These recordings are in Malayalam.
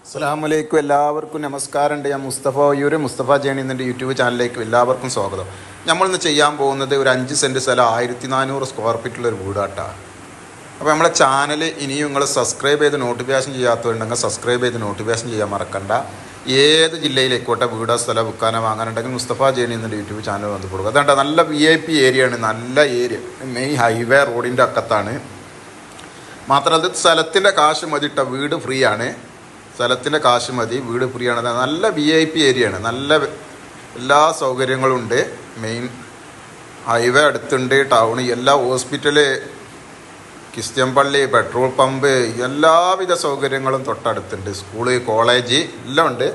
അസ്സലാമലൈക്കും. എല്ലാവർക്കും നമസ്കാരമുണ്ട്. ഞാൻ മുസ്തഫ ജേണി എന്ന യൂട്യൂബ് ചാനലിലേക്ക് എല്ലാവർക്കും സ്വാഗതം. നമ്മളിന്ന് ചെയ്യാൻ പോകുന്നത് ഒരു 5 സെൻറ്റ് സ്ഥലം 1400 സ്ക്വയർ ഫീറ്റുള്ളൊരു വീടാട്ടാണ്. അപ്പോൾ നമ്മളെ ചാനൽ ഇനിയും നിങ്ങൾ സബ്സ്ക്രൈബ് ചെയ്ത് നോട്ടിഫിക്കേഷൻ ചെയ്യാത്തതുണ്ടെങ്കിൽ സബ്സ്ക്രൈബ് ചെയ്ത് നോട്ടിഫിക്കേഷൻ ചെയ്യാൻ മറക്കണ്ട. ഏത് ജില്ലയിലേക്കോട്ടെ വീടോ സ്ഥലം വിൽക്കാനോ വാങ്ങാനുണ്ടെങ്കിൽ മുസ്തഫ ജേണി എന്ന യൂട്യൂബ് ചാനൽ വന്ന് കൊടുക്കുക. അതുകൊണ്ട് നല്ല VIP ഏരിയയാണ്, നല്ല ഏരിയ, മെയിൻ ഹൈവേ റോഡിൻ്റെ അക്കത്താണ്. മാത്രമല്ല സ്ഥലത്തിൻ്റെ കാശ് മതിയിട്ട വീട് ഫ്രീ ആണ്. സ്ഥലത്തിൻ്റെ കാശ് മതി, വീട് ഫ്രീ ആണ്. നല്ല VIP ഏരിയയാണ്, നല്ല എല്ലാ സൗകര്യങ്ങളും ഉണ്ട്. മെയിൻ ഹൈവേ അടുത്തുണ്ട്, ടൗൺ, എല്ലാ ഹോസ്പിറ്റല്, ക്രിസ്ത്യൻ പള്ളി, പെട്രോൾ പമ്പ്, എല്ലാവിധ സൗകര്യങ്ങളും തൊട്ടടുത്തുണ്ട്. സ്കൂള്, കോളേജ് എല്ലാം ഉണ്ട്.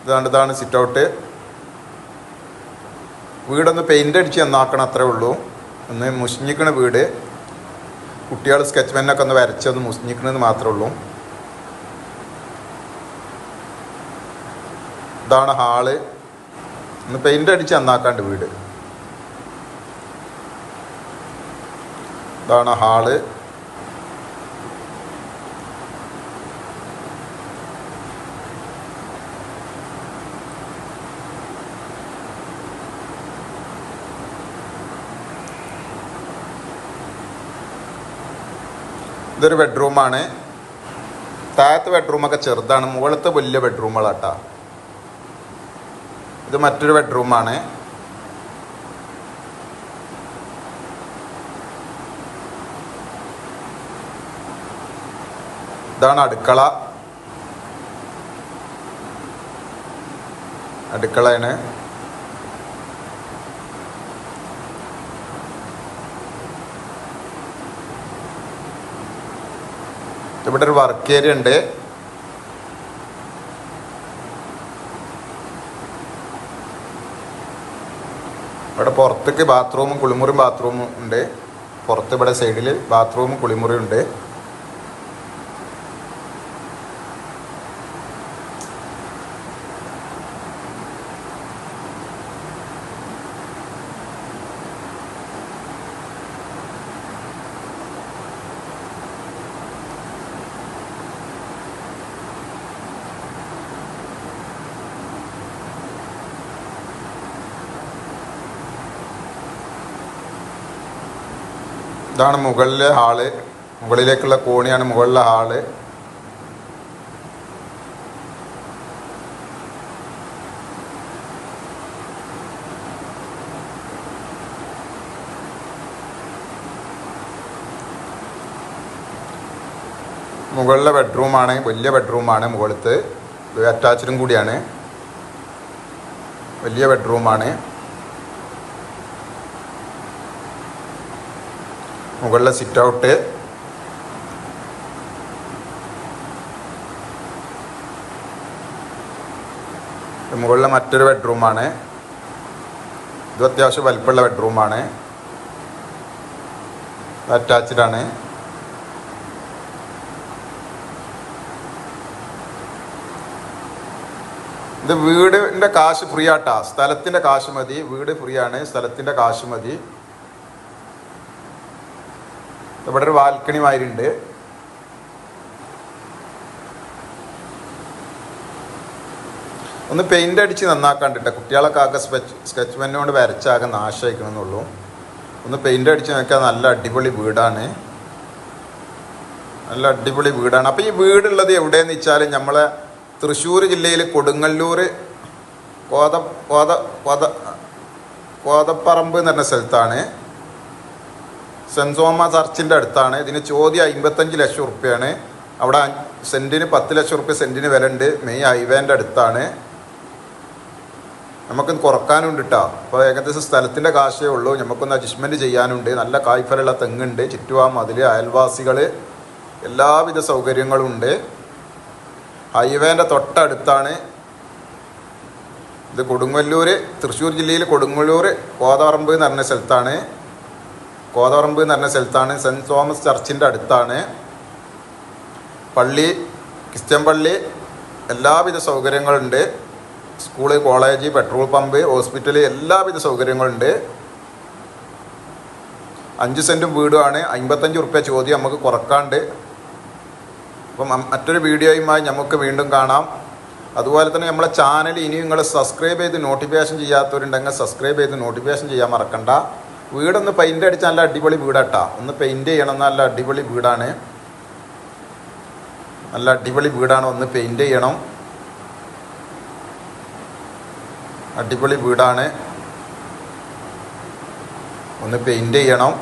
ഇതാണ് സിറ്റ് ഔട്ട്. വീടൊന്ന് പെയിൻ്റ് അടിച്ച് നന്നാക്കണം, അത്രേ ഉള്ളൂ. ഒന്ന് മുഷിഞ്ഞിക്കണ വീട്, കുട്ടികൾ സ്കെച്ച് പെന്നൊക്കെ ഒന്ന് വരച്ചൊന്ന് മുഷിഞ്ഞിക്കണമെന്ന് മാത്രമേ ഉള്ളൂ. ഇതാണ് ഹാള്. ഒന്ന് പെയിൻ്റ് അടിച്ച് നന്നാക്കാണ്ട് വീട്. ഇതാണ് ഹാള്. ഇതൊരു ബെഡ്റൂമാണ്. താഴത്തെ ബെഡ്റൂമൊക്കെ ചെറുതാണ്, മുകളിലത്തെ വലിയ ബെഡ്റൂമുകളാട്ടാ. ഇത് മറ്റൊരു ബെഡ്റൂമാണ്. ഇതാണ് അടുക്കളയാണ്. ഇവിടെ ഒരു വർക്ക് ഏരിയ ഉണ്ട്. ഇവിടെ പുറത്തേക്ക് ബാത്റൂമും കുളിമുറിയും ബാത്റൂമും ഉണ്ട്. പുറത്ത് ഇവിടെ സൈഡിൽ ബാത്റൂമും കുളിമുറിയും ഉണ്ട്. ഇതാണ് മുകളിലെ ഹാള്, മുകളിലേക്കുള്ള കോണിയാണ് മുകളിലെ ഹാള്. മുകളിലെ ബെഡ്റൂമാണ്, വലിയ ബെഡ്റൂമാണ്. മുകളിലത്തെ അറ്റാച്ച്ഡും കൂടിയാണ്, വലിയ ബെഡ്റൂമാണ്. മുകളിലെ സിറ്റ് ഔട്ട്. മുകളിലെ മറ്റൊരു ബെഡ്റൂമാണ്. ഇത് അത്യാവശ്യം വലിപ്പമുള്ള ബെഡ്റൂമാണ്, അറ്റാച്ച്ഡാണ്. ഇത് വീടിൻ്റെ കാശ് ഫ്രീ ആട്ടാ. സ്ഥലത്തിൻ്റെ കാശ് മതി, വീട് ഫ്രീ ആണ്. സ്ഥലത്തിൻ്റെ കാശ് മതി. ഇവിടെ ഒരു ബാൽക്കണി മാതിരിയുണ്ട്. ഒന്ന് പെയിൻ്റ് അടിച്ച് നന്നാക്കാണ്ടിട്ട കുട്ടികളൊക്കെ ആകെ സ്കെച്ച് പെൻ കൊണ്ട് വരച്ചാകെ നാശമായിക്കണമെന്നുള്ളൂ. ഒന്ന് പെയിൻ്റ് അടിച്ച് നോക്കിയാൽ നല്ല അടിപൊളി വീടാണ്, നല്ല അടിപൊളി വീടാണ്. അപ്പോൾ ഈ വീടുള്ളത് എവിടെയെന്ന് വെച്ചാൽ നമ്മളെ തൃശ്ശൂർ ജില്ലയിൽ കൊടുങ്ങല്ലൂർ കോതപ്പറമ്പ് എന്ന് പറഞ്ഞ സ്ഥലത്താണ്. സെൻറ് തോമസ് ചർച്ചിൻ്റെ അടുത്താണ്. ഇതിന് ചോദ്യം 55 ലക്ഷം റുപ്യാണ്. അവിടെ സെൻറ്റിന് 10 ലക്ഷം റുപ്യ സെൻറ്റിന് വില ഉണ്ട്. മെയിൻ ഹൈവേൻ്റെ അടുത്താണ്. നമുക്കൊന്ന് കുറക്കാനുണ്ട് കേട്ടോ. അപ്പോൾ ഏകദേശം സ്ഥലത്തിൻ്റെ കാശേ ഉള്ളൂ. നമുക്കൊന്ന് അഡ്ജസ്റ്റ്മെൻറ്റ് ചെയ്യാനുണ്ട്. നല്ല കായ്ഫലുള്ള തെങ്ങുണ്ട്, ചുറ്റുപാ മതിൽ, അയൽവാസികൾ, എല്ലാവിധ സൗകര്യങ്ങളും ഉണ്ട്. ഹൈവേൻ്റെ തൊട്ടടുത്താണ്. ഇത് കൊടുങ്ങല്ലൂർ, തൃശ്ശൂർ ജില്ലയിൽ കൊടുങ്ങല്ലൂർ കോതപ്പറമ്പ് എന്ന് പറഞ്ഞ സ്ഥലത്താണ്. സെൻറ് തോമസ് ചർച്ചിൻ്റെ അടുത്താണ്. പള്ളി, ക്രിസ്ത്യൻ പള്ളി, എല്ലാവിധ സൗകര്യങ്ങളുണ്ട്. School, college, petrol pump, hospital, എല്ലാവിധ സൗകര്യങ്ങളുണ്ട്. 5 സെൻറ്റും വീടുമാണ്. 55 റുപ്യ ചോദ്യം, നമുക്ക് കുറക്കാണ്ട്. അപ്പം മറ്റൊരു വീഡിയോയുമായി നമുക്ക് വീണ്ടും കാണാം. അതുപോലെ തന്നെ നമ്മളെ ചാനൽ ഇനിയും നിങ്ങൾ സബ്സ്ക്രൈബ് ചെയ്ത് നോട്ടിഫിക്കേഷൻ ചെയ്യാത്തവരുണ്ടെങ്കിൽ സബ്സ്ക്രൈബ് ചെയ്ത് നോട്ടിഫിക്കേഷൻ ചെയ്യാൻ മറക്കണ്ട. വീടൊന്ന് പെയിൻ്റ് അടിച്ചാൽ നല്ല അടിപൊളി വീടാട്ടാ. ഒന്ന് പെയിൻറ്റ് ചെയ്യണം. നല്ല അടിപൊളി വീടാണ്. നല്ല അടിപൊളി വീടാണ്. ഒന്ന് പെയിൻറ്റ് ചെയ്യണം. അടിപൊളി വീടാണ്. ഒന്ന് പെയിൻറ്റ് ചെയ്യണം.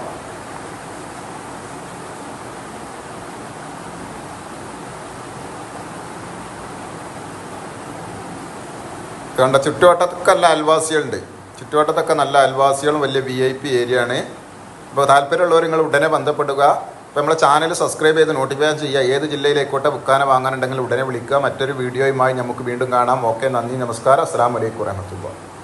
കണ്ട ചുറ്റുവട്ടത്തൊക്കെ നല്ല അയൽവാസികളുണ്ട്. ചുറ്റുവട്ടത്തൊക്കെ നല്ല അയൽവാസികളും വലിയ VIP ഏരിയ ആണ്. അപ്പോൾ താല്പര്യമുള്ളവർ നിങ്ങൾ ഉടനെ ബന്ധപ്പെടുക. അപ്പോൾ നമ്മളെ ചാനൽ സബ്സ്ക്രൈബ് ചെയ്ത് നോട്ടിഫിക്കേഷൻ ചെയ്യുക. ഏത് ജില്ലയിലേക്കോട്ടെ ബുക്കാനെ വാങ്ങാനുണ്ടെങ്കിൽ ഉടനെ വിളിക്കുക. മറ്റൊരു വീഡിയോയുമായി നമുക്ക് വീണ്ടും കാണാം. ഓക്കെ, നന്ദി, നമസ്കാരം, അസ്സലാമു അലൈക്കും വറഹ്മത്തുള്ളാഹി.